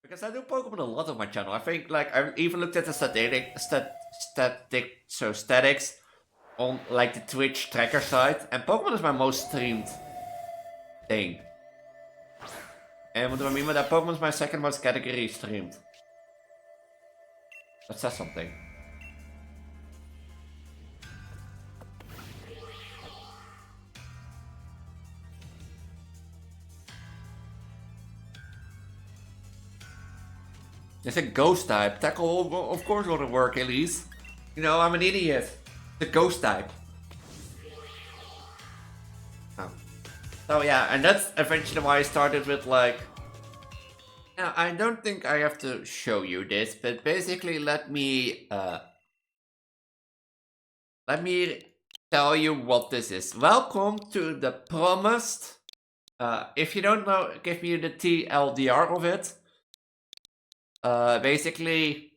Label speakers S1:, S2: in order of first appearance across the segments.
S1: Because I do Pokemon a lot on my channel. I think, like, I even looked at the statics on, like, the Twitch tracker site, and Pokemon is my most streamed thing. And what do I mean by that? Pokemon is my second most category streamed. That says something. It's a ghost type. Tackle will of course wouldn't work, Elise. You know, I'm an idiot. The ghost type. Oh. So yeah, and that's eventually why I started with like... Now, I don't think I have to show you this, but basically let me tell you what this is. Welcome to the promised... if you don't know, give me the TLDR of it. Basically,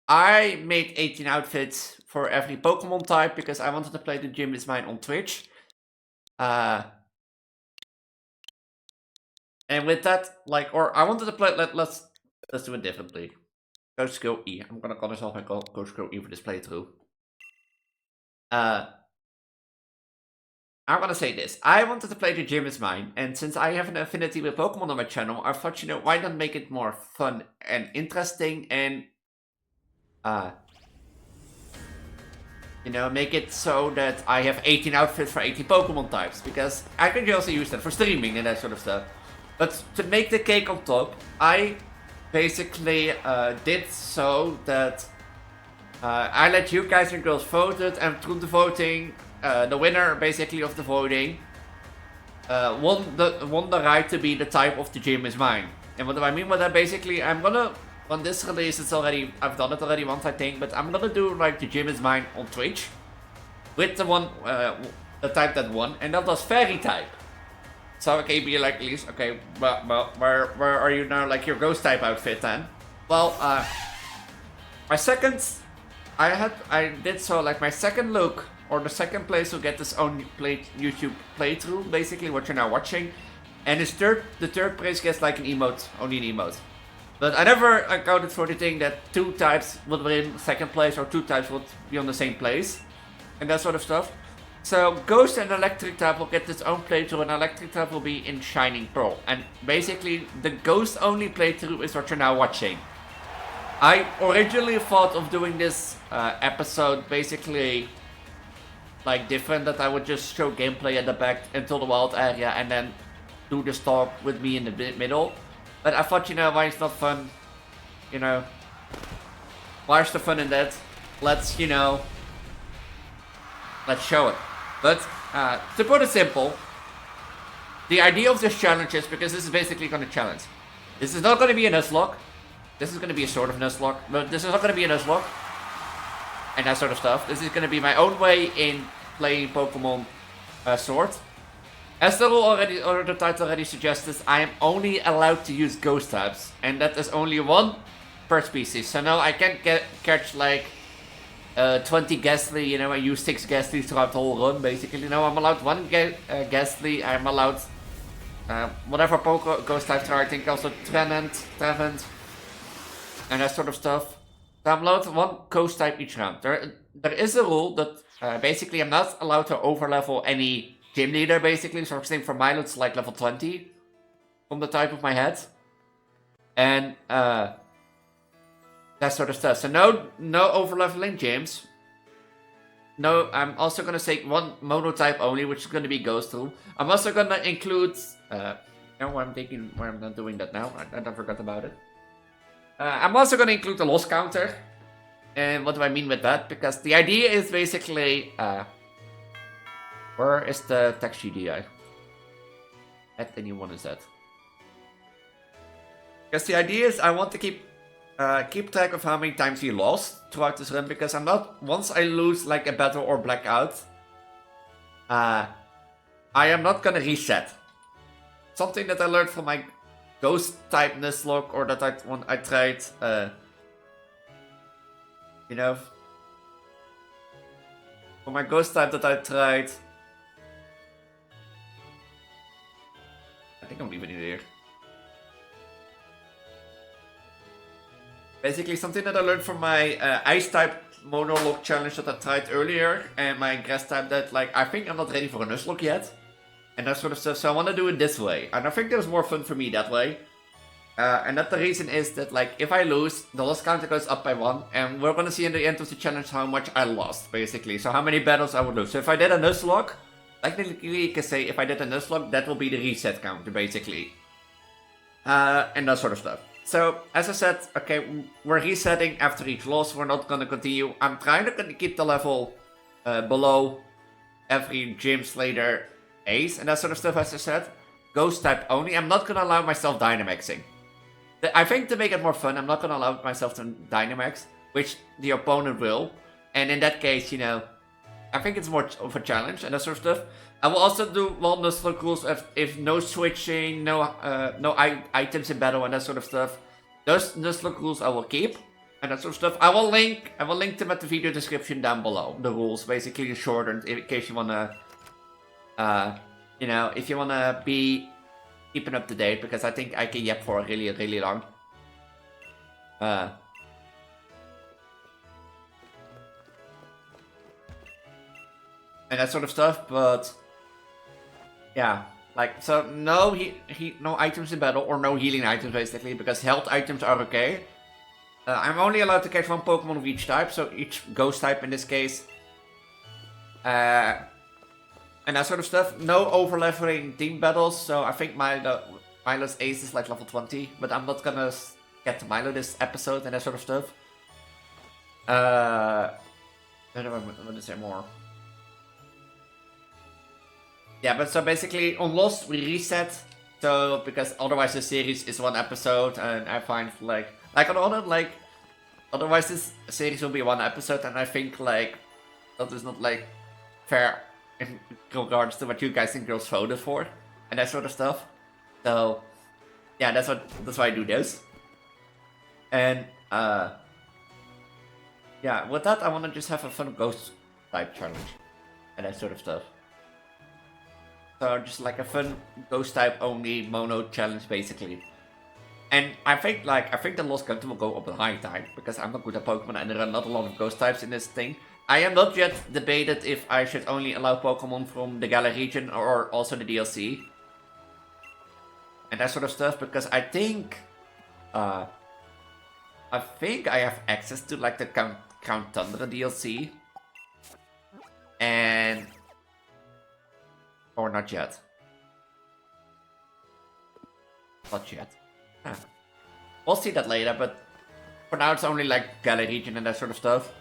S1: I made 18 outfits for every Pokemon type because I wanted to play The Gym Is Mine on Twitch. And with that, like, or I wanted to play, let's do it differently. Coach Go E. I'm gonna call myself my Coach Go E for this playthrough. I'm gonna say this. I wanted to play The Gym Is Mine, and since I have an affinity with Pokemon on my channel, I thought, you know, why not make it more fun and interesting and, you know, make it so that I have 18 outfits for 18 Pokemon types, because I can also use that for streaming and that sort of stuff. But to make the cake on top, I basically did so that I let you guys and girls vote it, and through the voting, the winner basically of the voting won the right to be the type of The Gym Is Mine. And what do I mean by that? Basically, I'm gonna, on this release, it's already, I've done it already once I think, but I'm gonna do like The Gym Is Mine on Twitch with the one, the type that won, and that was Fairy type. So okay, be like, Elise, okay, but where are you now, like your ghost type outfit then? Well, my second, I did so, like my second look, or the second place will get this own YouTube playthrough, basically what you're now watching. And the third place gets like an emote, only an emote. But I never accounted for the thing that 2 types would win second place, or 2 types would be on the same place. And that sort of stuff. So Ghost and Electric type will get its own playthrough, and Electric type will be in Shining Pearl. And basically, the Ghost only playthrough is what you're now watching. I originally thought of doing this episode basically like different, that I would just show gameplay at the back until the wild area and then do the talk with me in the middle. But I thought, you know, why it's not fun, you know, why is the fun in that? Let's, you know, let's show it. But to put it simple, the idea of this challenge is, because this is basically going to challenge. This is not going to be a Nuzlocke. This is going to be a sort of Nuzlocke, but this is not going to be a Nuzlocke. And that sort of stuff. This is going to be my own way in playing Pokemon Sword. As the rule already, or the title already suggests, I am only allowed to use ghost types. And that is only 1 per species. So now I can't catch like 20 Ghastly, you know, I use 6 Ghastly throughout the whole run, basically. You know, I'm allowed 1 Ghastly, I'm allowed whatever ghost types are, I think also Trevenant, and that sort of stuff. So I'm allowed 1 ghost type each round. There is a rule that basically I'm not allowed to overlevel any gym leader, basically. So for example, for Milo, it's like level 20 from the type of my head. And that sort of stuff. So no overleveling gyms. No, I'm also gonna take 1 monotype only, which is gonna be Ghost Rule. I'm also gonna include. No, I'm thinking why I'm not doing that now. I forgot about it. I'm also gonna include the loss counter. And what do I mean with that? Because the idea is basically, where is the text GDI? At anyone is that? Because the idea is I want to keep track of how many times you lost throughout this run, because I'm not, once I lose like a battle or blackout, I am not gonna reset. Something that I learned from my ghost type Nuzlocke, or that I tried, you know, for my ghost type that I tried. I think I'm leaving it here. Basically, something that I learned from my ice type monologue challenge that I tried earlier, and my grass type that, like, I think I'm not ready for a nuzlocke yet, and that sort of stuff, so I want to do it this way, and I think there's more fun for me that way. And that the reason is that, like, if I lose, the loss counter goes up by 1, and we're gonna see in the end of the challenge how much I lost, basically, so how many battles I would lose. So if I did a nuzlocke, technically you can say if I did a nuzlocke, that will be the reset counter, basically. And that sort of stuff. So, as I said, okay, we're resetting after each loss, we're not gonna continue. I'm trying to keep the level below every Gym Slater ace and that sort of stuff, as I said. Ghost type only. I'm not gonna allow myself dynamaxing. I think to make it more fun, I'm not gonna allow myself to dynamax, which the opponent will. And in that case, you know, I think it's more of a challenge and that sort of stuff. I will also do one nuzlocke rules if no switching, no items in battle and that sort of stuff. Those nuzlocke rules I will keep and that sort of stuff. I will link them at the video description down below. The rules, basically shortened, in case you wanna, you know, if you wanna be keeping up to date, because I think I can yap for really, really long. And that sort of stuff, but yeah, like, so no no items in battle, or no healing items basically, because health items are okay. I'm only allowed to catch one Pokemon of each type, so each ghost type in this case. And that sort of stuff. No overleveling team battles, so I think Milo's ace is like level 20, but I'm not gonna get to Milo this episode and that sort of stuff. I don't know what to say more. Yeah, but so basically on Lost we reset, so because otherwise the series is one episode, and I find like on other, like, otherwise this series will be one episode, and I think like that is not like fair in regards to what you guys and girls voted for and that sort of stuff. So yeah, that's why I do this. And yeah, with that I want to just have a fun ghost type challenge and that sort of stuff. So just like a fun ghost type only mono challenge basically. And I think the lost counter will go up a high type, because I'm not good at Pokemon and there are not a lot of ghost types in this thing. I am not yet debated if I should only allow Pokemon from the Galar region or also the DLC. And that sort of stuff, because I think I have access to like the Count Tundra DLC. And or not yet. Not yet. Huh. We'll see that later, but for now it's only like Galar region and that sort of stuff.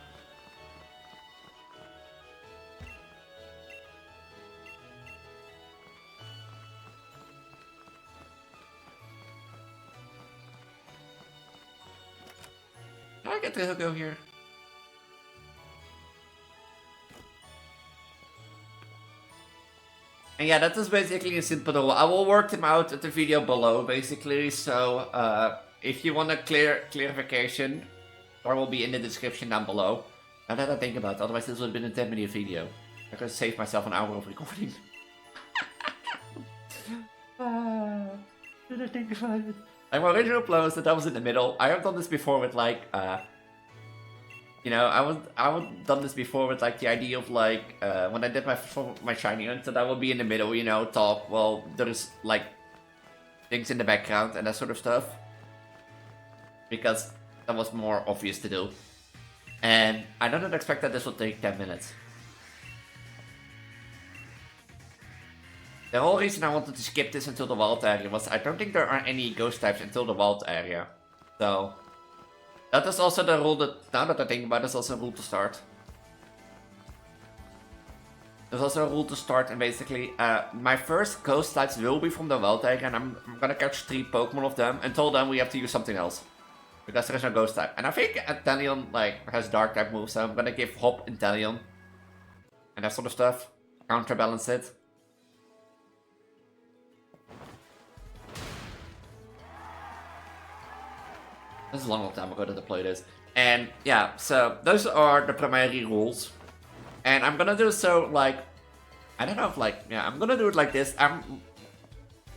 S1: Can I get the Hugo here? And yeah, that is basically a simple rule. I will work them out at the video below, basically. So, if you want a clarification, or will be in the description down below. Now that I think about it, otherwise this would have been a 10-minute video. I could save myself an hour of recording. Did I think about it? Like, my original plan was that I was in the middle. I have done this before with like, you know, I would done this before with like the idea of like when I did my shiny hunt, that I would be in the middle, you know, top. Well, there's like things in the background and that sort of stuff, because that was more obvious to do. And I don't expect that this will take 10 minutes. The whole reason I wanted to skip this until the wild area was I don't think there are any ghost types until the wild area. So that is also the rule that, now that I think about it, is also a rule to start. There's also a rule to start, and basically my first ghost types will be from the wild area, and I'm gonna catch 3 Pokemon of them. Until then we have to use something else, because there is no ghost type. And I think Inteleon like has dark type moves, so I'm gonna give Hop Inteleon and that sort of stuff, counterbalance it. This is a long time ago that I played this. And yeah, so those are the primary rules. And I'm gonna do so like, I don't know if like, yeah, I'm gonna do it like this.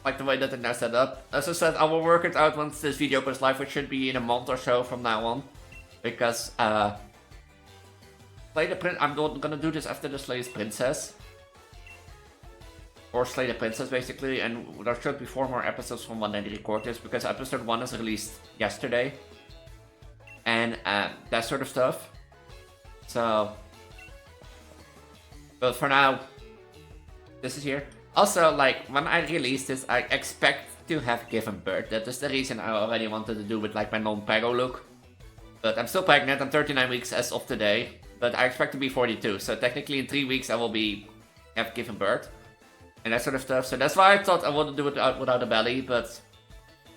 S1: like the way that it now set up. As I said, I will work it out once this video goes live, which should be in a month or so from now on. Because, Slay the Prince, I'm gonna do this after the Slay the Princess. Or Slay the Princess, basically, and there should be 4 more episodes from when I record this, because episode 1 is released yesterday. And, that sort of stuff. So... But for now, this is here. Also, like, when I release this, I expect to have given birth. That is the reason I already wanted to do with, like, my non-Preggo look. But I'm still pregnant, I'm 39 weeks as of today. But I expect to be 42, so technically in 3 weeks I will have given birth. And that sort of stuff. So that's why I thought I wanted to do it without a belly, but it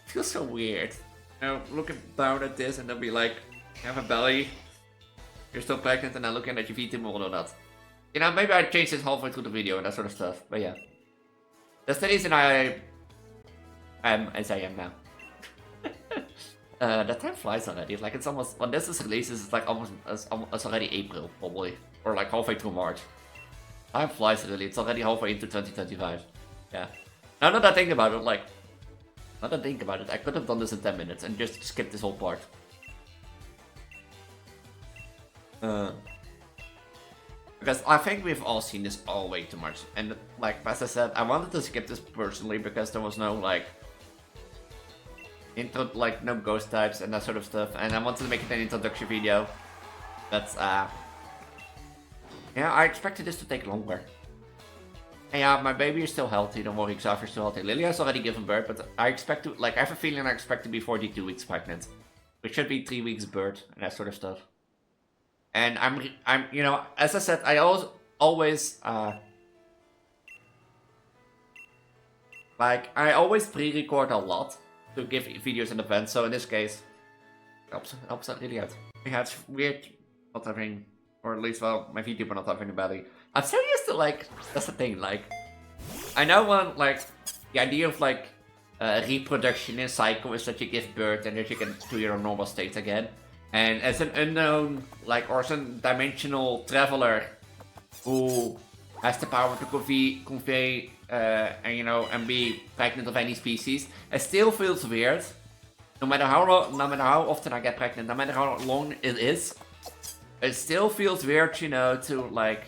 S1: feels so weird. You know, looking down at this and then be like, you have a belly, you're still pregnant, and then looking at your Vtuber or not. You know, maybe I changed this halfway through the video and that sort of stuff, but yeah. That's the reason I am as I am now. The time flies already. Like, it's almost, when this is released, it's like it's already April, probably. Or like halfway through March. Time flies really, it's already halfway into 2025. Yeah. Now that I think about it, like, now that I think about it, I could have done this in 10 minutes and just skipped this whole part. Because I think we've all seen this all way too much. And like, as I said, I wanted to skip this personally because there was no, like, no ghost types and that sort of stuff. And I wanted to make it an introduction video. But, yeah, I expected this to take longer. And yeah, my baby is still healthy, don't worry, Xavier's still healthy. Lilia has already given birth, but I expect to, like, I have a feeling I expect to be 42 weeks pregnant. Which should be 3 weeks birth and that sort of stuff. And I'm, you know, as I said, I always, like, I always pre-record a lot to give videos in advance, so in this case, it helps that really out. Yeah, it's weird not having, or at least, well, my Vtuber not having a belly. I'm so used to, like, that's the thing, like, I know when, like, the idea of, like, reproduction in cycle is that you give birth and that you get to your normal state again. And as an unknown, like, or some dimensional traveler who has the power to convey, and, you know, and be pregnant of any species, it still feels weird. No matter how often I get pregnant, no matter how long it is, it still feels weird, you know, to, like,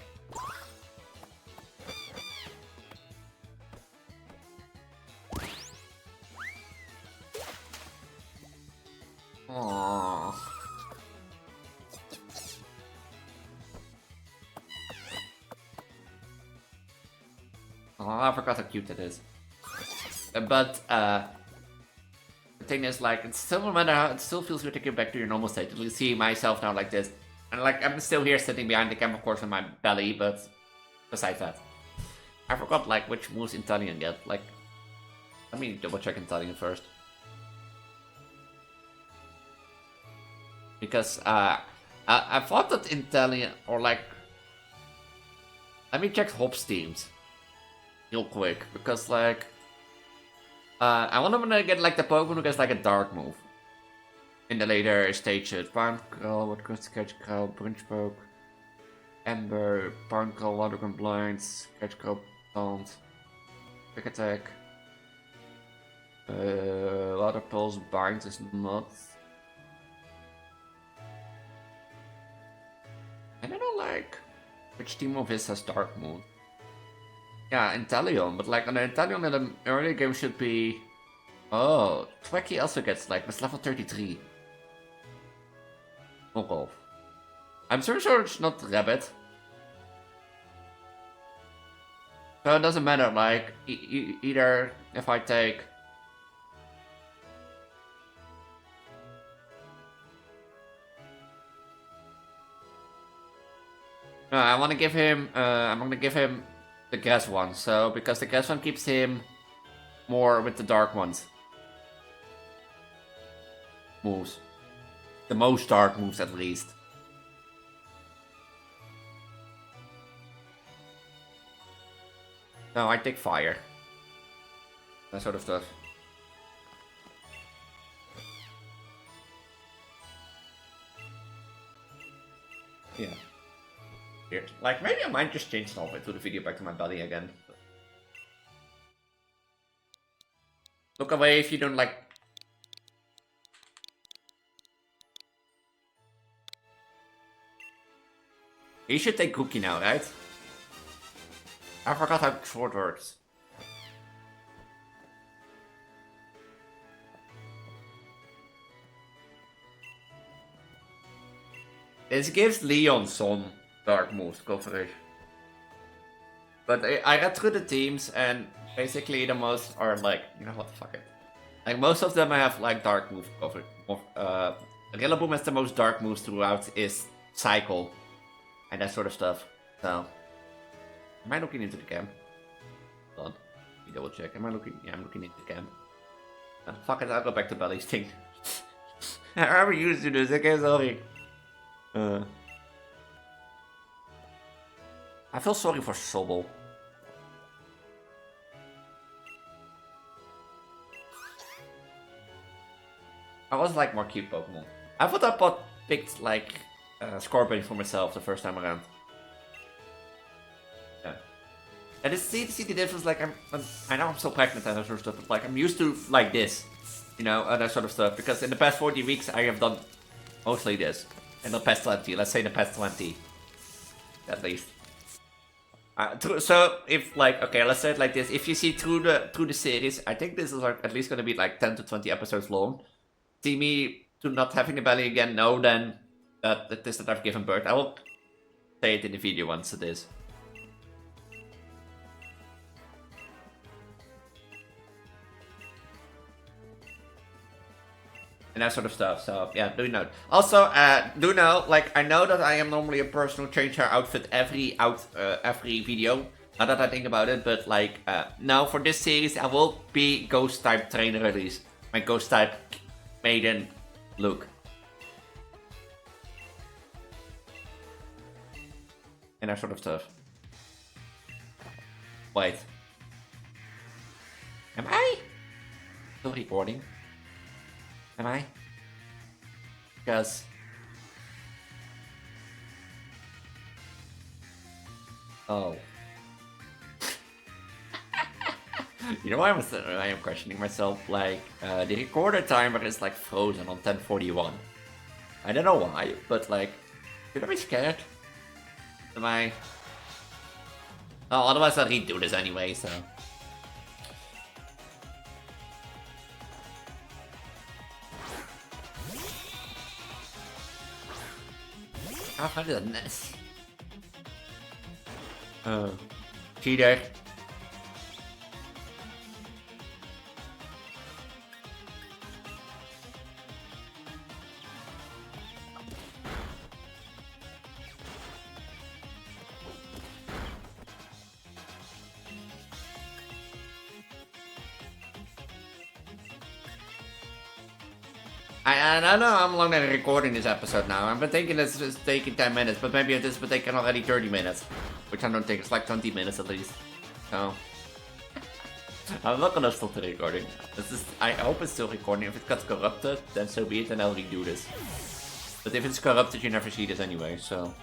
S1: aww. Oh, I forgot how cute it is. But, the thing is, like, it's still, no matter how, it still feels weird to get back to your normal state. You see myself now like this. And, like, I'm still here sitting behind the camera, of course, in my belly, but besides that. I forgot, like, which moves Italian get. Like, let me double check Italian first. Because, I thought that Italian, or like, let me check Hop's teams. Real quick, because, like, I want to get, like, the Pokemon who gets, like, a dark move. In the later stages. Barnacle, what goes to Catch Crow, Punchpoke, Ember, Barnacle, Watergun Blinds, Catch Crow, Taunt, Quick Attack. Water Pulse, Binds is not. I don't know, like, which team of his has Dark Moon. Yeah, Inteleon, but like, an Inteleon in the earlier game should be... Oh, Tweki also gets, like, it's level 33. Oh, I'm sure it's not Rabbit. So it doesn't matter, like, either if I take... No, I want to give him, I'm gonna give him the grass one, so, because the grass one keeps him more with the dark ones. Moves. The most dark moves, at least. No, I take fire. That sort of stuff. Yeah. Weird. Like, maybe I might just change halfway through the video back to my body again. Look away if you don't like. You should take cookie now, right? I forgot how sword works. This gives Leon some dark moves coverage. But I read through the teams and basically the most are like, you know what, fuck it. Like most of them have like dark move coverage. Rillaboom has the most dark moves throughout is Cycle and that sort of stuff. So, am I looking into the camp? Hold on, let me double check. Am I looking? Yeah, I'm looking into the camp. Fuck it, I'll go back to Belly's thing. I never used to this, okay, sorry. I feel sorry for Sobble. I was like more cute Pokemon. I thought I picked like Scorpion for myself the first time around. Yeah. And see the difference, like I know I'm still pregnant and that sort of stuff, but like I'm used to like this, you know, and that sort of stuff. Because in the past 40 weeks I have done mostly this. In the past 20, let's say the past 20. At least. So if like, okay, let's say it like this. If you see through the series, I think this is like at least gonna be like 10 to 20 episodes long. See me to not having a belly again, no, then that is that I've given birth. I will say it in the video once it is. And that sort of stuff, so yeah, do know. Also, do know, like, I know that I am normally a person who changes her outfit every video, now that I think about it, but like, now for this series, I will be Ghost type trainer Elise. My Ghost type maiden look. And that sort of stuff. Wait. Am I still recording? Am I? Because... Oh. You know why I am questioning myself? Like, the recorder timer is like frozen on 1041. I don't know why, but like, should I be scared? Am I? Oh, otherwise I'll redo this anyway, so. How far is this? Oh. Cheater. I know I'm long recording this episode now. I've been thinking this is taking 10 minutes, but maybe this will take already 30 minutes. Which I don't think, it's like 20 minutes at least. So... I'm not gonna stop the recording. I hope it's still recording. If it gets corrupted, then so be it, and I'll redo this. But if it's corrupted, you never see this anyway, so...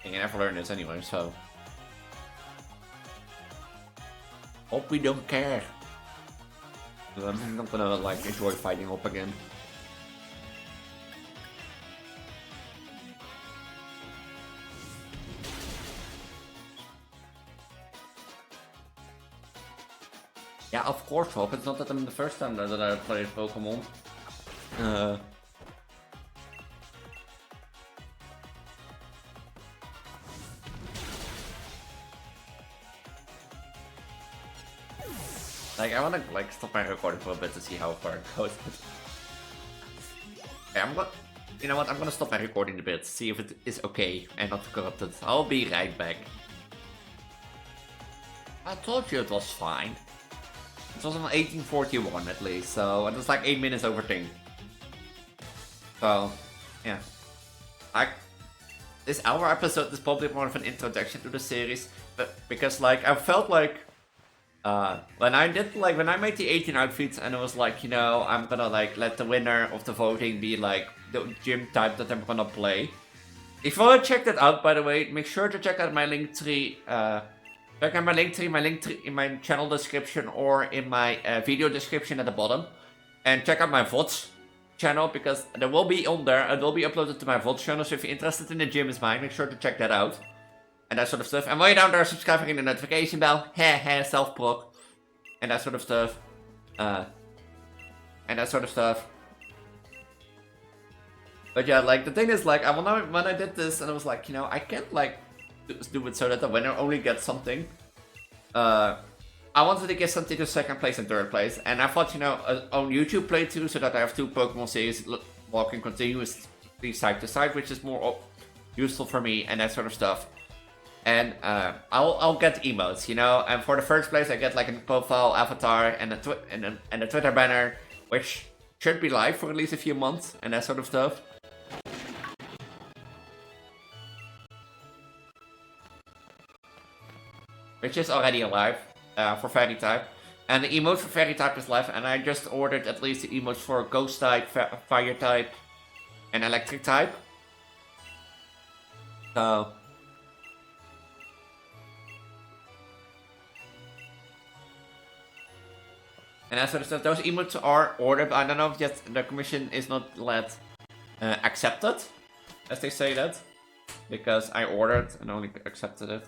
S1: You never learn this anyway, so... Hope we don't care. I'm not gonna like enjoy fighting up again. Yeah, of course, Hope. It's not that I'm the first time that I played Pokemon. Like, I wanna like stop my recording for a bit to see how far it goes. Okay, you know what? I'm gonna stop my recording a bit, see if it is okay and not corrupted. I'll be right back. I told you it was fine. It was on 1841 at least, so it was like 8 minutes over thing. So, yeah. This hour episode is probably more of an introduction to the series, but because like I felt like when I made the 18 outfits and it was like, you know, I'm gonna like let the winner of the voting be like the gym type that I'm gonna play. If you wanna check that out, by the way, make sure to check out my Linktree check out my link tree in my channel description or in my video description at the bottom. And check out my VODs channel, because there will be on there, it will be uploaded to my VODs channel, so if you're interested in the gym is mine, make sure to check that out. And that sort of stuff. And while you're down there, subscribe and ring the notification bell. Self-proc. And that sort of stuff. But yeah, like, the thing is, like, when I did this, and I was like, you know, I can't, like, do it so that the winner only gets something. I wanted to give something to second place and third place, and I thought, you know, on YouTube playthrough, so that I have 2 Pokemon series walking continuously side to side, which is more useful for me, and that sort of stuff. And I'll get emotes, you know, and for the first place I get like a profile avatar and a Twitter banner, which should be live for at least a few months, and that sort of stuff. Which is already alive. For Fairy type, and the emote for Fairy type is live, and I just ordered at least the emotes for Ghost type, Fire type, and Electric type. So, and as for those emotes are ordered, but I don't know if yet the commission is not yet accepted, as they say that, because I ordered and only accepted it.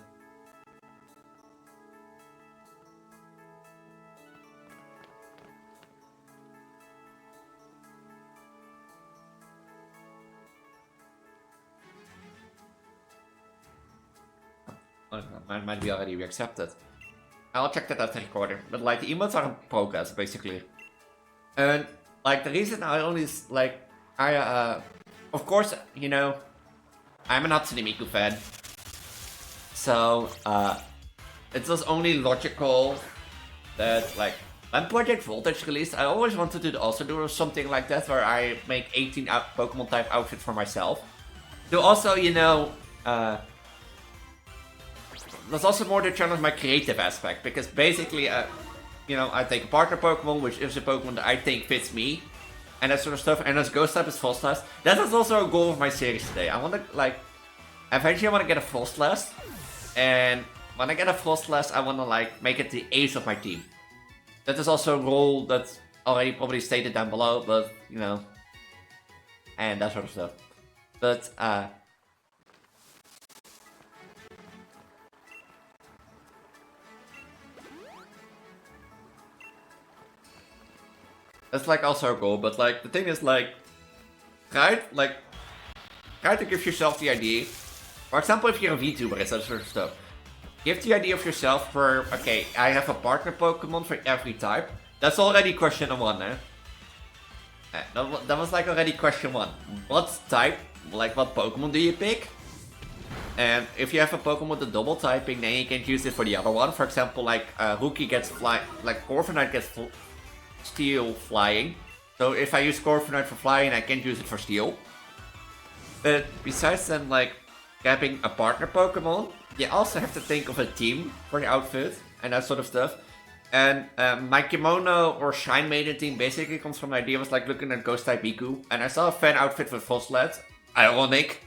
S1: Mine might be already accepted. I'll check that out the recorder. But like, the emotes are in progress, basically. And like, the reason I only like, of course, you know, I'm an Hatsune Miku fan. So it was only logical that, like, when Project Voltage released, I always wanted to also do something like that, where I make 18 Pokemon type outfits for myself. To also, you know, that's also more to challenge my creative aspect, because basically, you know, I take a partner Pokemon, which is a Pokemon that I think fits me, and that sort of stuff, and as Ghost type is Frostlass. That is also a goal of my series today. I want to, like, eventually I want to get a Frostlass, and when I get a Frostlass, I want to, like, make it the ace of my team. That is also a goal that's already probably stated down below, but, you know, and that sort of stuff. But, that's like also a goal, but like the thing is, like, try to give yourself the idea. For example, if you're a Vtuber, it's that sort of stuff. Give the idea of yourself for, okay, I have a partner Pokemon for every type. That's already question 1, eh? That was like already question 1. What type, like what Pokemon do you pick? And if you have a Pokemon with a double typing, then you can use it for the other one. For example, like Rookie gets like Corviknight gets Steel flying. So if I use Corviknight for flying, I can use it for Steel. But besides then, like, grabbing a partner Pokemon, you also have to think of a team for the outfit and that sort of stuff. And my Kimono or Shine Maiden team basically comes from the idea was like looking at Ghost type Miku, and I saw a fan outfit with Frostlass. Ironic.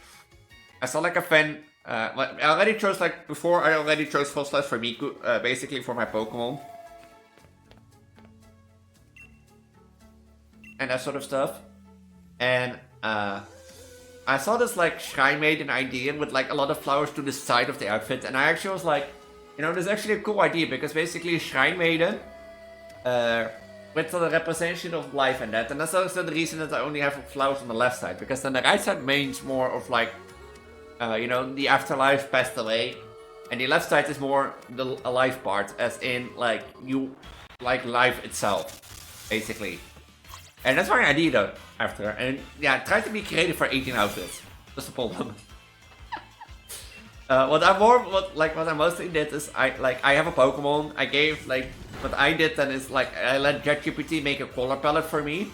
S1: I saw like a fan. I already chose, like, before I already chose Frostlass for Miku, basically for my Pokemon. And that sort of stuff. And I saw this like Shrine Maiden idea with like a lot of flowers to the side of the outfit, and I actually was like, you know, this is actually a cool idea, because basically Shrine Maiden with the representation of life and that, and that's also the reason that I only have flowers on the left side, because then the right side means more of like, you know, the afterlife passed away, and the left side is more the alive part, as in like you like life itself, basically. And that's my idea though, after. And yeah, try to be creative for 18 outfits. That's the problem. What I mostly did is I have a Pokemon. I gave like what I did then is like I let ChatGPT make a color palette for me.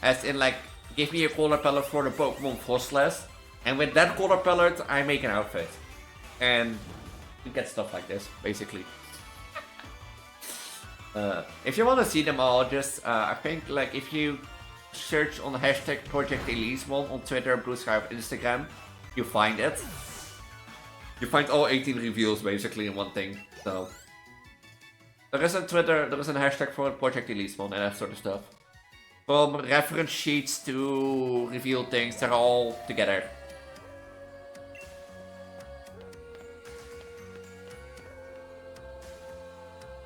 S1: As in like give me a color palette for the Pokemon Frostlass. And with that color palette I make an outfit. And you get stuff like this, basically. If you want to see them all, just I think like if you search on the hashtag Project Elise on Twitter, Blue Sky, Instagram, you find it. You find all 18 reveals basically in one thing, so. There is a Twitter, there is a hashtag for it, Project Elise one, and that sort of stuff. From reference sheets to reveal things, they're all together.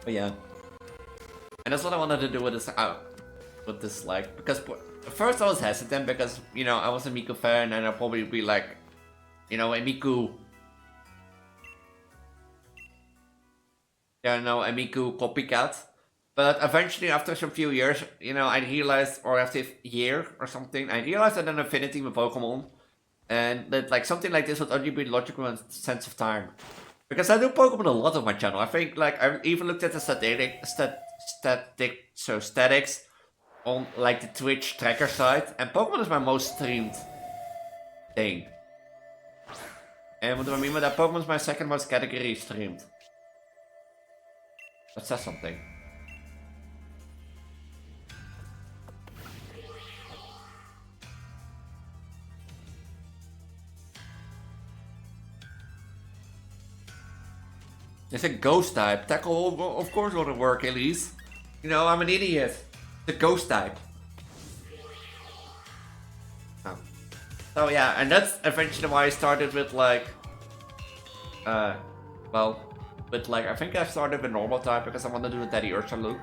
S1: But yeah. And that's what I wanted to do with this, like, because at first I was hesitant because, you know, I was a Miku fan and I'd probably be like, you know, a Miku. Yeah, no, a Miku copycat. But eventually, after some few years, you know, I realized, or after a year or something, I realized that an affinity with Pokemon, and that like something like this would only be logical in sense of time. Because I do Pokemon a lot on my channel. I think like I even looked at the statistics on like the Twitch tracker site, and Pokemon is my most streamed thing. And what do I mean by that? Pokemon is my second most category streamed. That says something. It's a ghost type. Tackle, of course, wouldn't work, Elise. You know, I'm an idiot. The ghost type. Oh. So yeah, and that's eventually why I started with like, well, with like, I think I started with normal type because I wanted to do a Daddy Ursa look.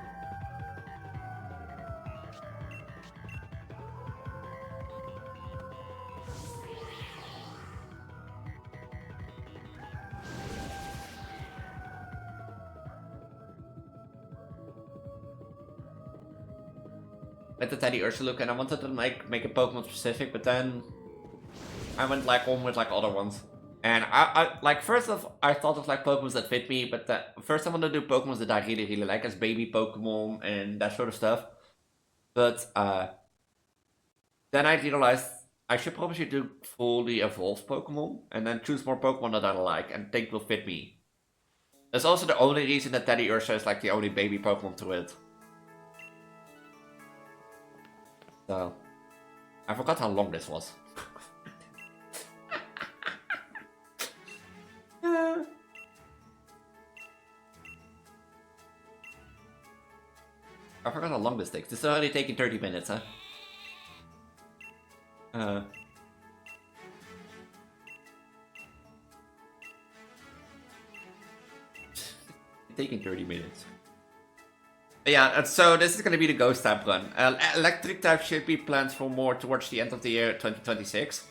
S1: With the Teddy Ursa look, and I wanted to make it Pokemon specific, but then I went like on with like other ones. And I like first off I thought of like Pokemon that fit me, but first I wanted to do Pokemon that I really like as baby Pokemon and that sort of stuff. But then I realized I should probably do fully evolved Pokemon and then choose more Pokemon that I like and think will fit me. That's also the only reason that Teddy Ursa is like the only baby Pokemon to it. So, I forgot how long this was. I forgot how long this takes. This is already taking 30 minutes, huh? Taking 30 minutes. Yeah, so this is going to be the ghost type run. Electric type should be planned for more towards the end of the year 2026.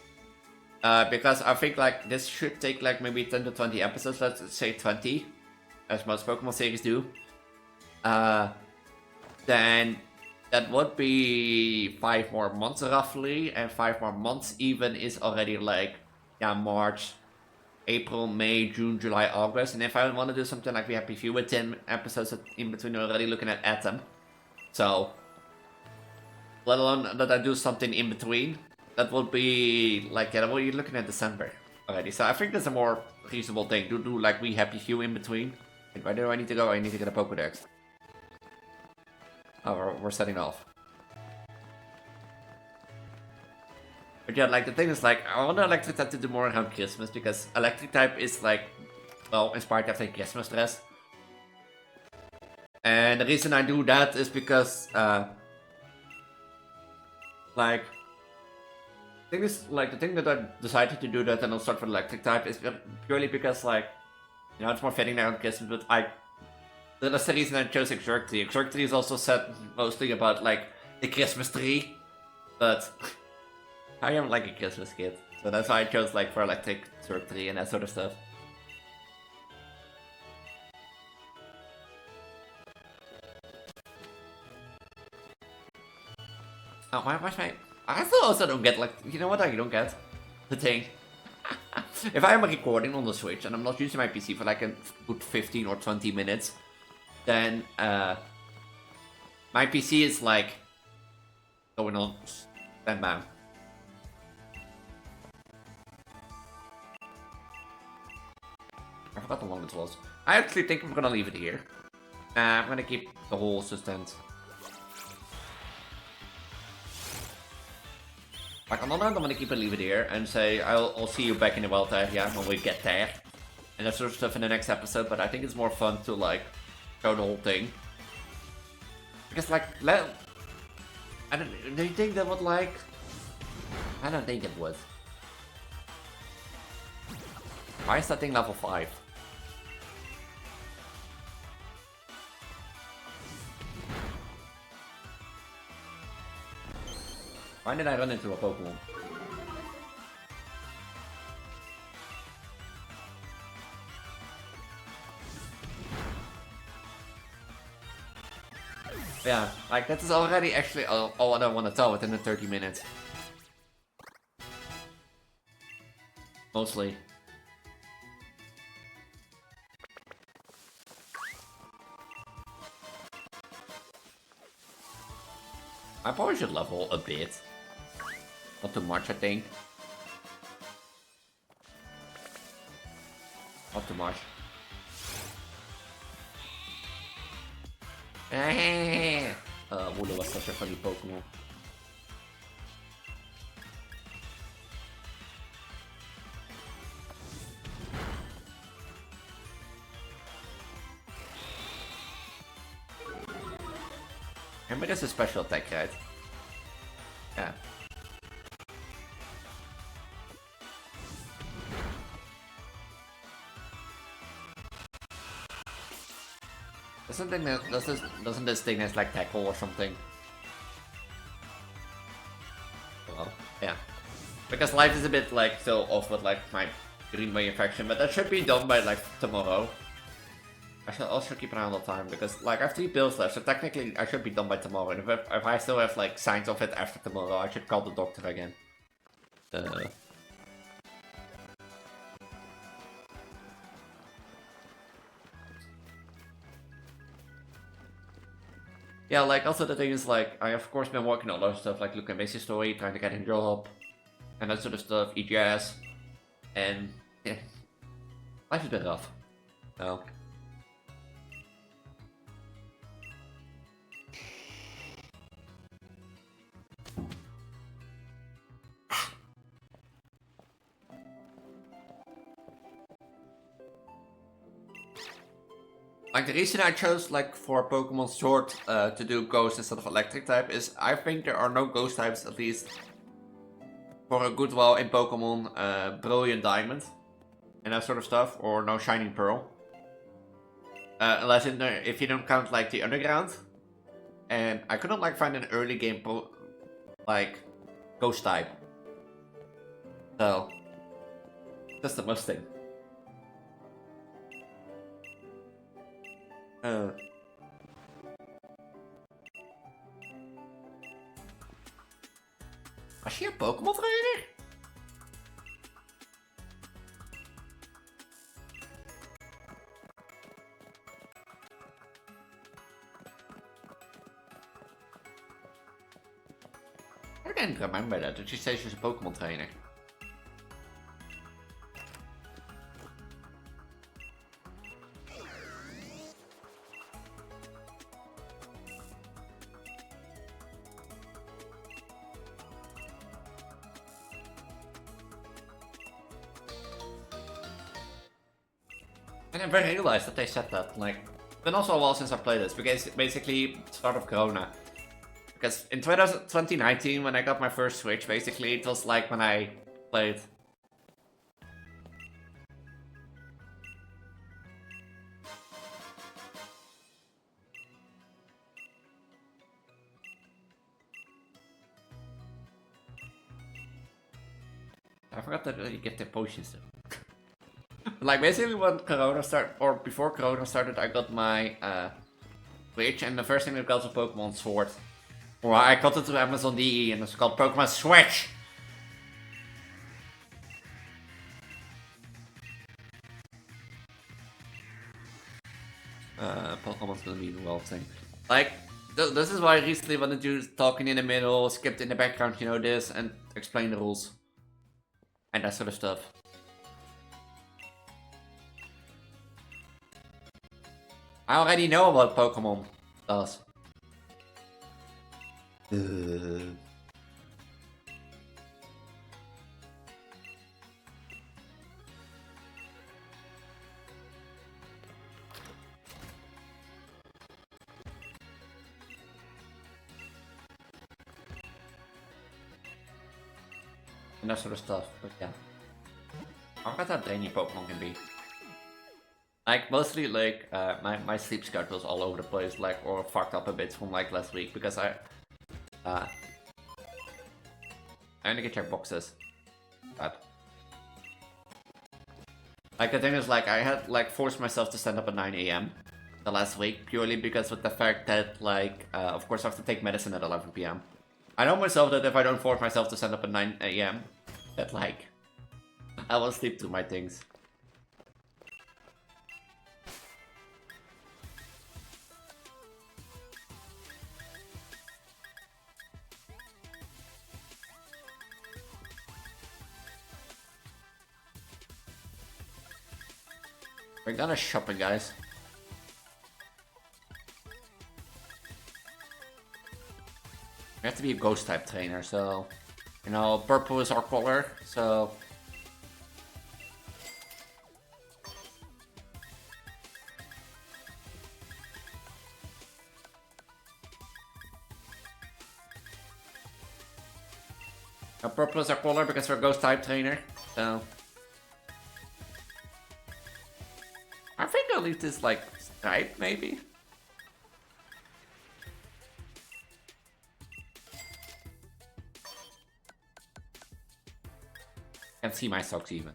S1: Because I think like this should take like maybe 10 to 20 episodes, let's say 20, as most Pokemon series do. Then that would be 5 more months roughly, and 5 more months even is already like, yeah, March, April, May, June, July, August. And if I want to do something like we have Vtuber with 10 episodes in between, we're already looking at Atom. So, let alone that I do something in between, that would be like, yeah, well, you're looking at December already. So I think that's a more reasonable thing to do, like we Happy Few in between. Like, where do I need to go? I need to get a Pokedex. Oh, we're setting off. But yeah, like the thing is like, I want Electric type to do more around Christmas, because Electric type is like, well, inspired after Christmas dress. And the reason I do that is because, like, the thing that I decided to do that and I'll start for Electric type is purely because, like, you know, it's more fitting around Christmas, but that's the reason I chose Exurk-Tree. Exurk-Tree is also set mostly about, like, the Christmas tree, but I am like a Christmas kid, so that's why I chose, like, for Electric, Exurk-Tree and that sort of stuff. Oh, why my... I still also don't get, like, you know what I don't get? The thing. If I am recording on the Switch and I'm not using my PC for like a good 15 or 20 minutes, then my PC is like going on standby. I forgot how long it was. I actually think I'm gonna leave it here. I'm gonna keep the whole suspense. Like on the one hand, I'm gonna keep it, leave it here, and say I'll see you back in the wild area when we get there. and that sort of stuff in the next episode, but I think it's more fun to like show the whole thing. Because like, I don't, do you think that would like, I don't think it would. Why is that thing level 5? Why did I run into a Pokemon? Yeah, like that is already actually all I want to tell within the 30 minutes. Mostly. I probably should level a bit. Not too much, I think. Not too much. Woolo was such a funny Pokemon. Remember, there's a special attack, right? Yeah. Doesn't this thing has like tackle or something? Well, yeah. Because life is a bit like still off with like my green way infection, but that should be done by like tomorrow. I should also keep an eye on the time because like I have 3 pills left, so technically I should be done by tomorrow. And if I still have like signs of it after tomorrow, I should call the doctor again. Yeah, like also the thing is like I of course been working on other stuff like looking at basic story, trying to get a job, and that sort of stuff, EGS, and yeah, life has been rough. So. Like the reason I chose like for Pokemon Sword to do Ghost instead of Electric type is I think there are no Ghost types at least for a good while in Pokemon Brilliant Diamond and that sort of stuff, or no Shining Pearl. Unless if you don't count like the Underground, and I couldn't like find an early game like Ghost type. So that's the most thing. Was je een Pokémon trainer? I didn't remember that she says she's a Pokémon trainer. I never realized that they said that. Like, it's been also a while since I played this, because basically start of Corona. Because in 2019, when I got my first Switch, basically it was like when I played. I forgot that you get the potions though. Like basically when Corona started, or before Corona started, I got my Switch, and the first thing I got was Pokemon Sword. Or I got it to Amazon DE, and it's called Pokemon Switch. Pokemon's gonna be the world thing. Like, this is why I recently wanted to do talking in the middle, skipped in the background, you know, this, and explain the rules. And that sort of stuff. I already know about Pokemon does. and that sort of stuff. But yeah, I forgot how draining Pokemon can be. Like mostly like my sleep schedule's all over the place, like or fucked up a bit from like last week because I need to check boxes. But like the thing is like I had like forced myself to stand up at 9 AM the last week purely because of the fact that like of course I have to take medicine at 11 PM. I know myself that if I don't force myself to stand up at 9 AM, that like I will sleep through my things. We're gonna shopping, guys. We have to be a ghost type trainer, so you know, purple is our color, so purple is our color because we're a ghost type trainer, so I think I'll leave this like stripe, maybe. Can't see my socks even.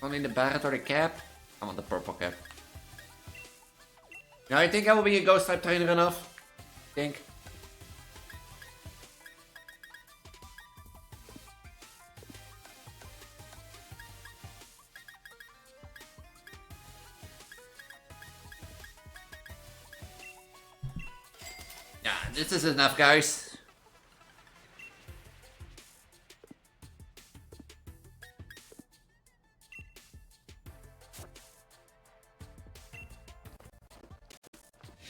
S1: Only the barret or the cap? I want the purple cap. Now I think I will be a ghost type trainer enough. I think. Yeah, this is enough, guys.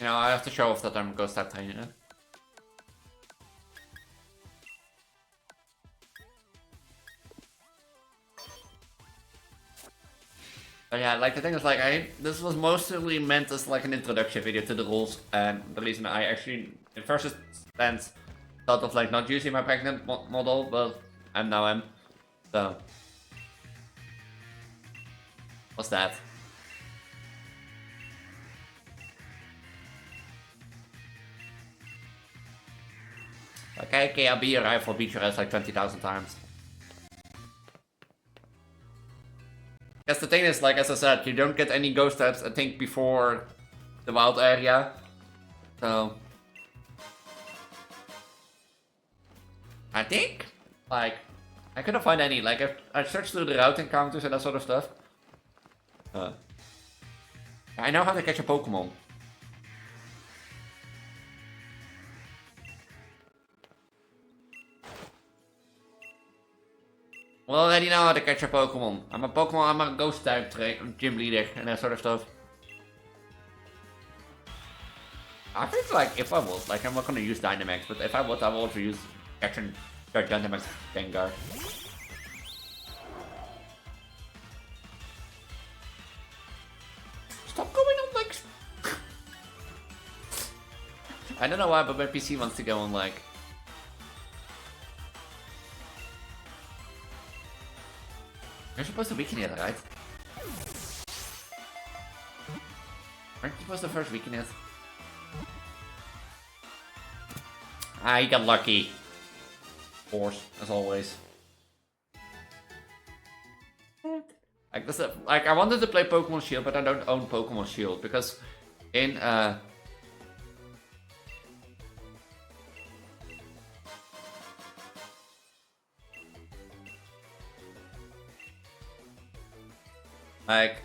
S1: You know, I have to show off that I'm a ghost type trainer. But yeah, like the thing is like this was mostly meant as like an introduction video to the rules, and the reason I actually in first instance thought of like not using my pregnant model, but I'm now am. So what's that? Okay, I'll be your rival, beat your ass like 20,000 times. Yes, the thing is, like, as I said, you don't get any ghost types, I think, before the wild area. So I think, like, I couldn't find any. Like, I searched through the route encounters and that sort of stuff. I know how to catch a Pokemon. Well, I already know how to catch a Pokemon. I'm a ghost type gym leader and that sort of stuff. I think like if I would, like I'm not gonna use Dynamax, but if I would, I would also use catching Dynamax Gengar. Stop going on like. I don't know why, but my PC wants to go on like. You're supposed to weaken it, right? Aren't you supposed to first weaken it? Ah, you got lucky. Of course, as always. Like this, like I wanted to play Pokemon Shield, but I don't own Pokemon Shield because in like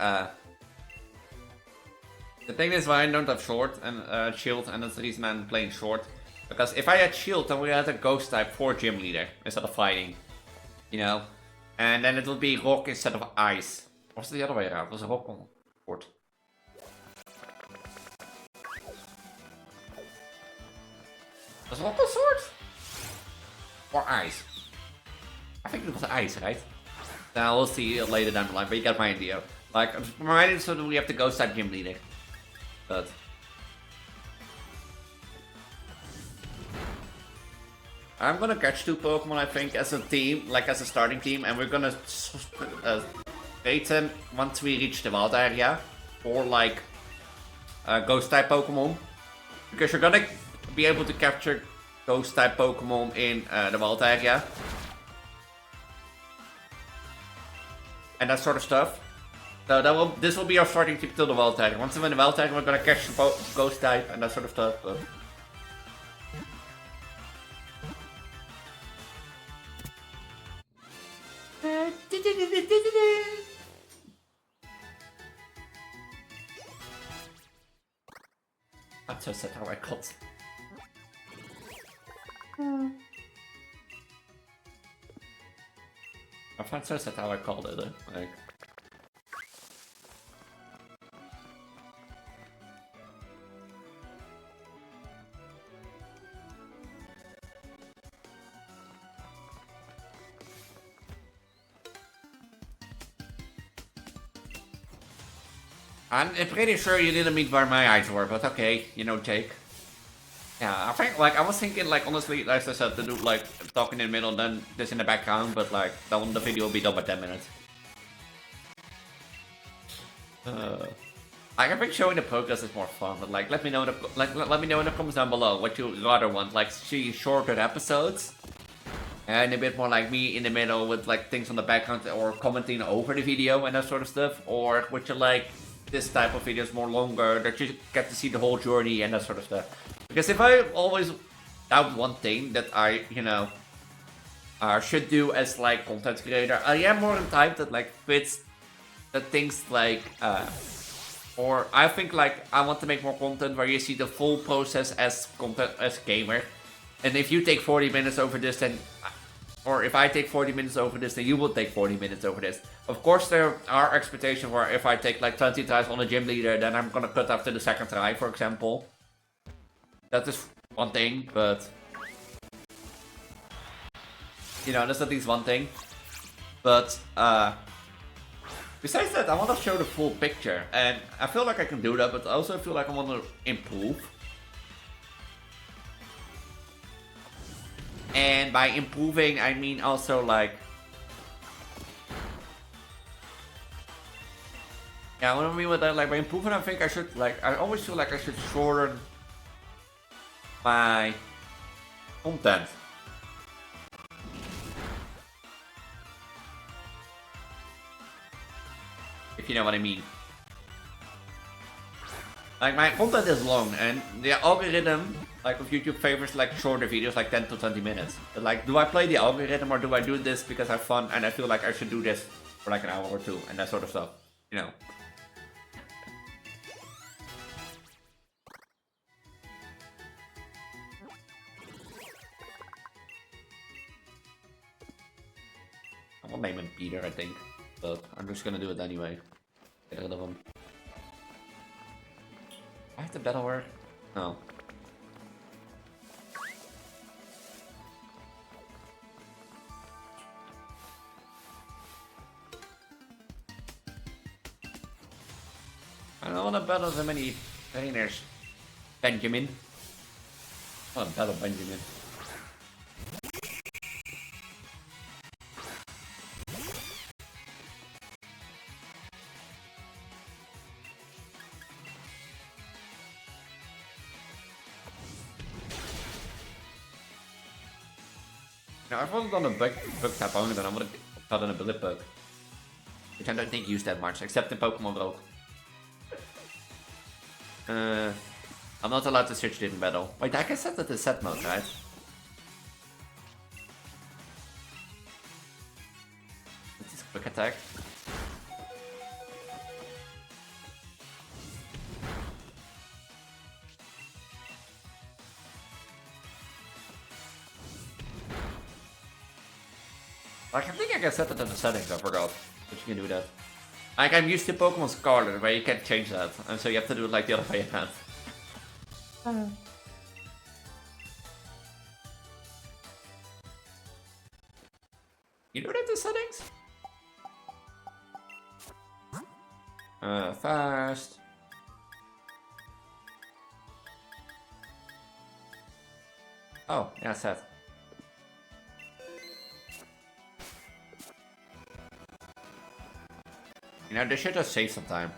S1: the thing is why I don't have Short and Shield, and that's the reason I'm playing Short. Because if I had Shield, then we had a Ghost type for Gym Leader instead of fighting, you know, and then it would be Rock instead of Ice. Or was it the other way around? It was Rock Sword. Was it a sword? Or ice? I think it was ice, right? Now we'll see later down the line, but you got my idea. Like, reminded so that we have the ghost type gym leader. But I'm gonna catch 2 Pokemon, I think, as a team, like as a starting team, and we're gonna trade them once we reach the wild area, or like ghost type Pokemon, because you're gonna be able to capture ghost type Pokemon in the wild area, and that sort of stuff. So this will be our starting team till the wild area. Once I'm in the wild area, we're gonna catch the ghost type and that sort of stuff. But I'm so sad how I called. I'm so sad how I called it. Like. I'm pretty sure you didn't meet where my eyes were, but okay, you know, Jake. Yeah, I think, like, I was thinking, like, honestly, as I said, to do, like, talking in the middle, then this in the background, but, like, the video will be done by 10 minutes. I think showing the progress is more fun, but, like, let me know in the, let me know in the comments down below what you rather want, like, see shorter episodes, and a bit more like me in the middle with, like, things on the background, or commenting over the video and that sort of stuff, or would you like this type of videos more longer, that you get to see the whole journey and that sort of stuff. Because if I always have one thing that I, you know, should do as like content creator, I am more the type that like fits the things like, or I think like I want to make more content where you see the full process as content as gamer. And if you take 40 minutes over this, then or if I take 40 minutes over this, then you will take 40 minutes over this. Of course, there are expectations where if I take like 20 tries on a gym leader, then I'm gonna cut after the second try, for example. That is one thing, but you know, that's at least one thing. But besides that, I want to show the full picture, and I feel like I can do that, but I also feel like I want to improve. And by improving, I mean also like, yeah, what I mean with that, like by improving, I think I should like, I always feel like I should shorten my content. If you know what I mean. Like my content is long, and the algorithm, like of YouTube, favors like shorter videos, like 10 to 20 minutes. But like, do I play the algorithm, or do I do this because I have fun and I feel like I should do this for like an hour or two and that sort of stuff, you know? I will name him Peter, I think, but I'm just gonna do it anyway. Get rid of him. I have to battle her? No. I don't want to battle so many trainers. Benjamin. I want to battle Benjamin. Now, I've only done a bug tap only, then I would have done a bullet bug. Which I don't think used that much, except in Pokemon Go. I'm not allowed to switch it in battle. Wait, I can set that to set mode, right? This is quick attack. Like, I think I can set that in the settings, I forgot. But you can do that. Like, I'm used to Pokemon Scarlet, where you can't change that, and so you have to do it like the other way around. You know that the settings? Fast. Oh, yeah, set. You know, this should just save some time.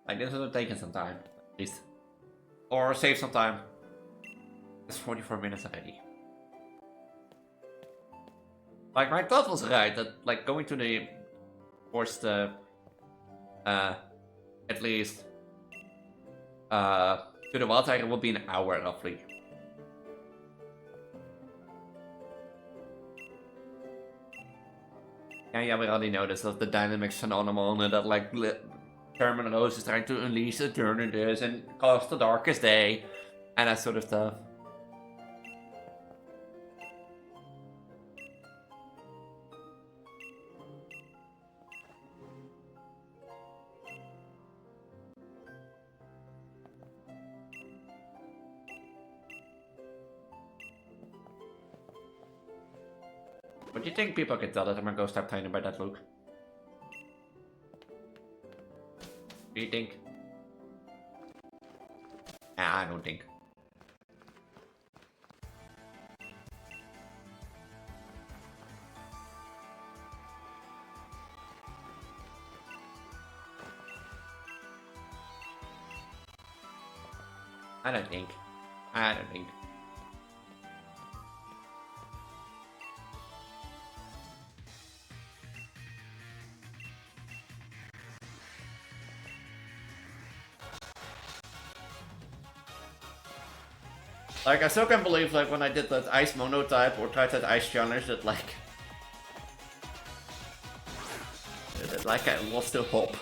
S1: Like, this would have taken some time, at least. Or save some time. It's 44 minutes already. Like, my thought was right, that, like, going to the... Towards the... at least... to the Wild Tiger will be an hour, roughly. Yeah, we already know this, that the dynamax phenomenon, and that, like, Herman Rose is trying to unleash the Transgenders and cause the darkest day, and that sort of stuff. What do you think people can tell that I'm a ghost type trainer by that look? Do you think? I don't think. I don't think. Like, I still can't believe, like, when I did that ice monotype or tried that ice challenge, that, like... Like, I lost the hope.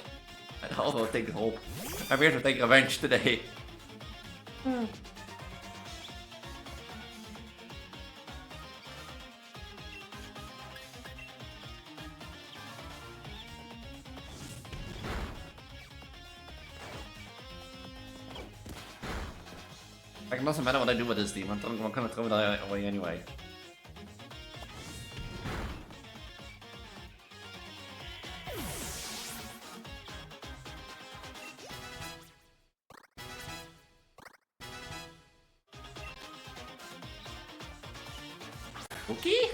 S1: I also take the hope. I'm here to take revenge today. Like, it doesn't matter what I do with this team, I'm gonna throw it away anyway. Rookie?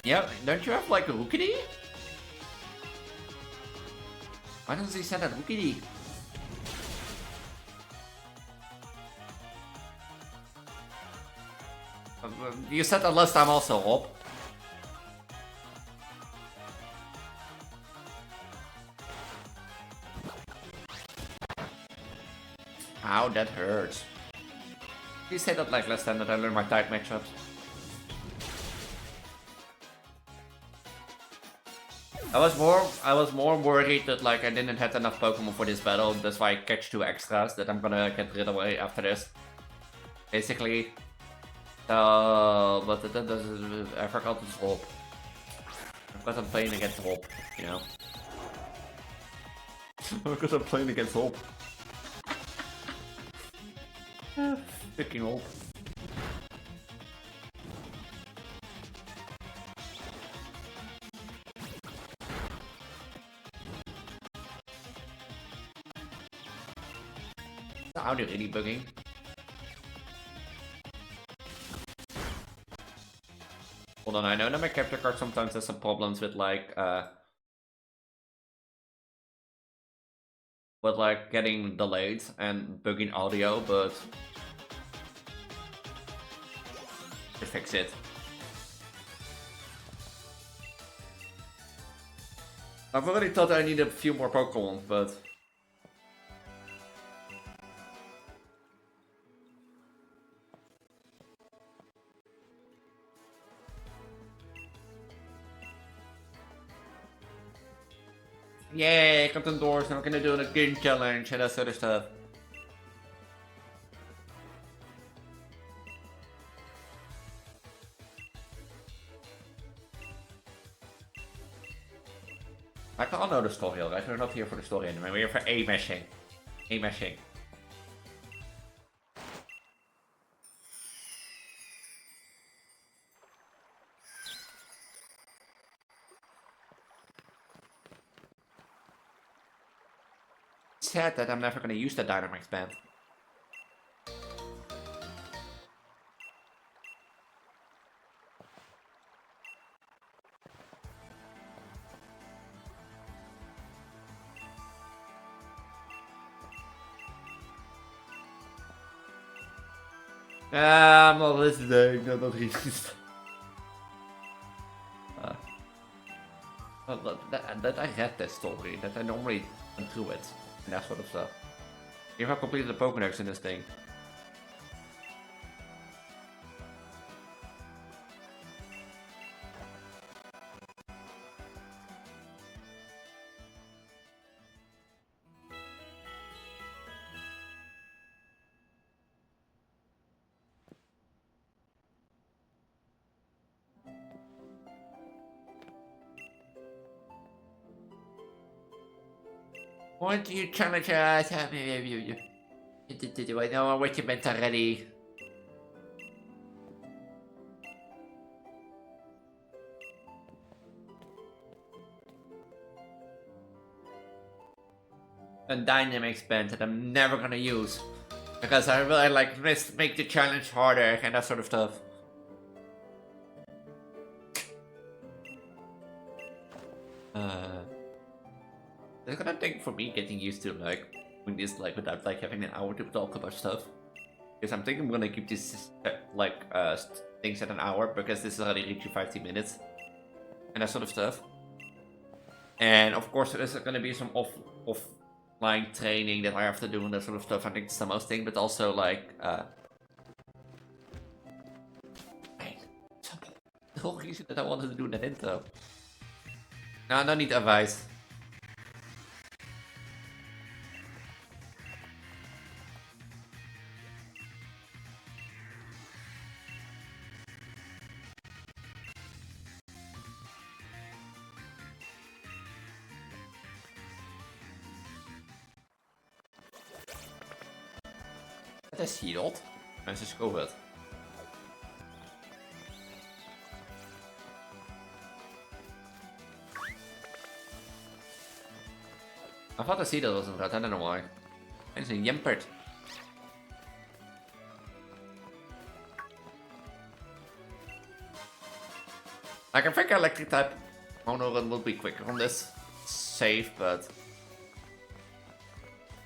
S1: Yeah, don't you have like a Rookie? Why doesn't he send that Rookie? You said that last time also, Rob. Ow, that hurts. You said that like last time that I learned my type matchups. I was more worried that like I didn't have enough Pokemon for this battle. That's why I catch 2 extras that I'm gonna get rid of after this. Basically. But that doesn't. I forgot to swap. Because I'm playing against Hope, you know. Because I'm playing against Hope. Picking Hope. The audio really bugging. Hold on, I know that my capture card sometimes has some problems with like getting delayed and bugging audio, but to fix it. I've already thought I need a few more Pokemon, but yay, I got indoors and I'm gonna do a game challenge and that sort of stuff. I all know the story already. We're not here for the story anyway. We're here for A-meshing. A-meshing. Sad that I'm never gonna use the dynamax band. I'm not listening. No, not really. That I read that story. That I normally went through it and that sort of stuff. If I completed the Pokédex in this thing. What do you challenge us? I know what you meant already. A dynamax band that I'm never gonna use. Because I really like make the challenge harder and that sort of stuff. It's gonna take for me getting used to like doing this like without like having an hour to talk about stuff. Because I'm thinking I'm gonna keep this things at an hour because this is already reaching 15 minutes and that sort of stuff. And of course there's gonna be some offline training that I have to do and that sort of stuff. I think it's the most thing, but also like the whole reason that I wanted to do that intro. No, no need advice. Het is healed. En ze is covered. I thought the Seedle wasn't red, I don't know why. It's a Yempert. Like, I think electric type mono run will be quicker on this save, but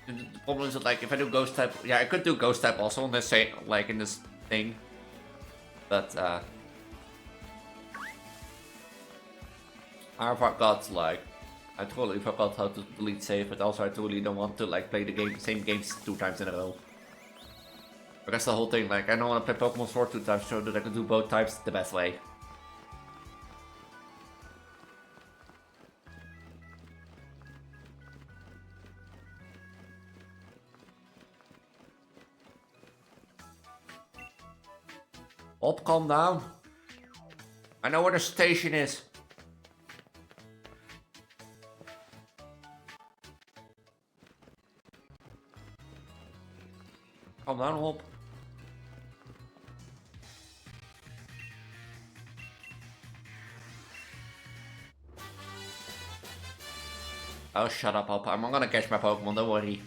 S1: the problem is that like if I do ghost type, yeah, I could do ghost type also on this like in this thing, but I forgot like. I totally forgot how to delete save, but also I totally don't want to like play the same games 2 times in a row. But that's the whole thing, like I don't want to play Pokemon Sword 2 times so that I can do both types the best way. Op, calm down. I know where the station is. Calm down, Hop. Oh, shut up, Hop. I'm gonna catch my Pokemon, don't worry.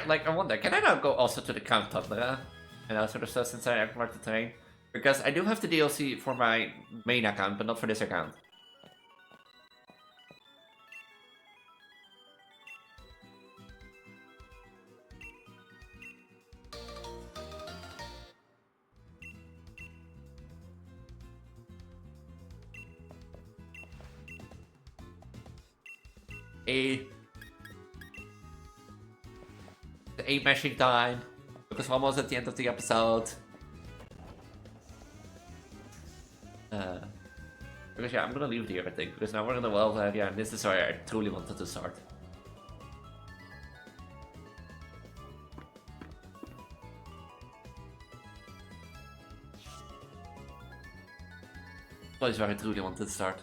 S1: Like, I wonder, can I now go also to the Count Tundra? And that sort of stuff since I like to train? Because I do have the DLC for my main account, but not for this account. The A-meshing time, because we're almost at the end of the episode. Because yeah, I'm gonna leave here I think, because now we're in the wild area and this is where I truly wanted to start. place where I truly wanted to start.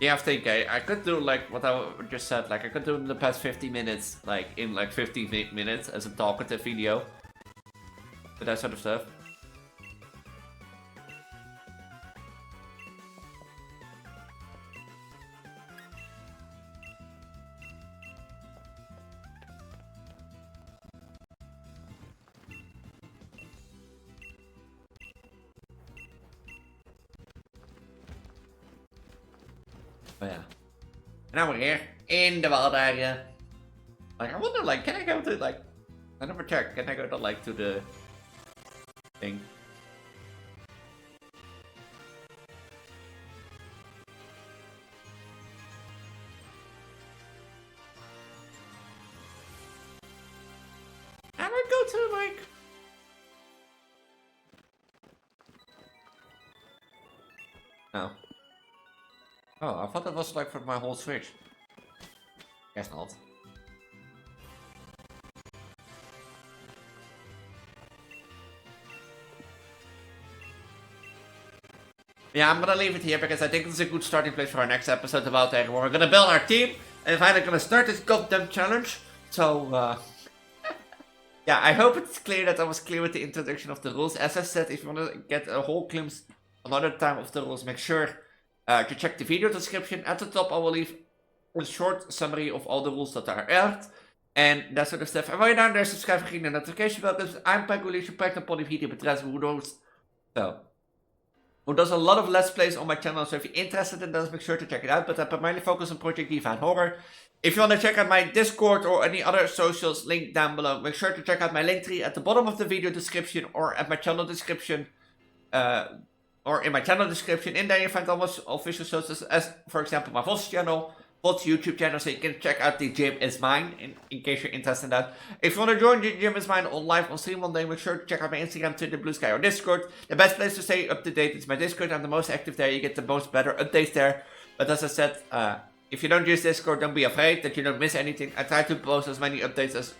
S1: Yeah, I think I could do like what I just said, like I could do in the past 50 minutes, like in like 15 minutes as a talkative video. But that sort of stuff. Oh yeah. And now we're here in the wild area. Like I wonder, like, can I go to like? I never checked. Can I go to like to the thing? Can I go to like? No. Oh, I thought it was like for my whole Switch. Guess not. Yeah, I'm gonna leave it here because I think it's a good starting place for our next episode about that. We're gonna build our team and finally gonna start this goddamn challenge. So, yeah, I hope it's clear that I was clear with the introduction of the rules. As I said, if you wanna get a whole glimpse another time of the rules, make sure to check the video description. At the top, I will leave a short summary of all the rules that are aired and that sort of stuff. And while you're down there, subscribe for the notification bell. I'm Preggo, Elise, upon the video bedrijf who does a lot of Let's Plays on my channel, so if you're interested in those, make sure to check it out. But I primarily focus on Project Deafet Horror. If you want to check out my Discord or any other socials, link down below. Make sure to check out my Linktree at the bottom of the video description or at my channel description. Or in my channel description. In there you find almost official socials as, for example, my VOD's channel, VOD's YouTube channel, so you can check out the Gym Is Mine in case you're interested in that. If you want to join the Gym Is Mine on live on stream one day, make sure to check out my Instagram, Twitter, Blue Sky, or Discord. The best place to stay up to date is my Discord. I'm the most active there. You get the most better updates there. But as I said, if you don't use Discord, don't be afraid that you don't miss anything. I try to post as many updates as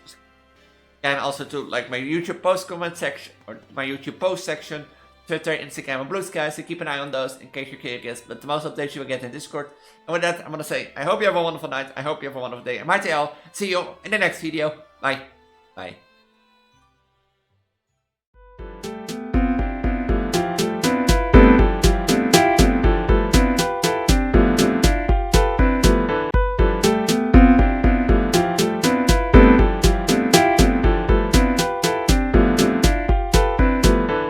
S1: can, also to like my YouTube post comment section or my YouTube post section. Twitter, Instagram, and Blue Sky, so keep an eye on those in case you're curious. But the most updates you will get in Discord. And with that, I'm gonna say, I hope you have a wonderful night. I hope you have a wonderful day. I'm RTL. See you in the next video. Bye. Bye.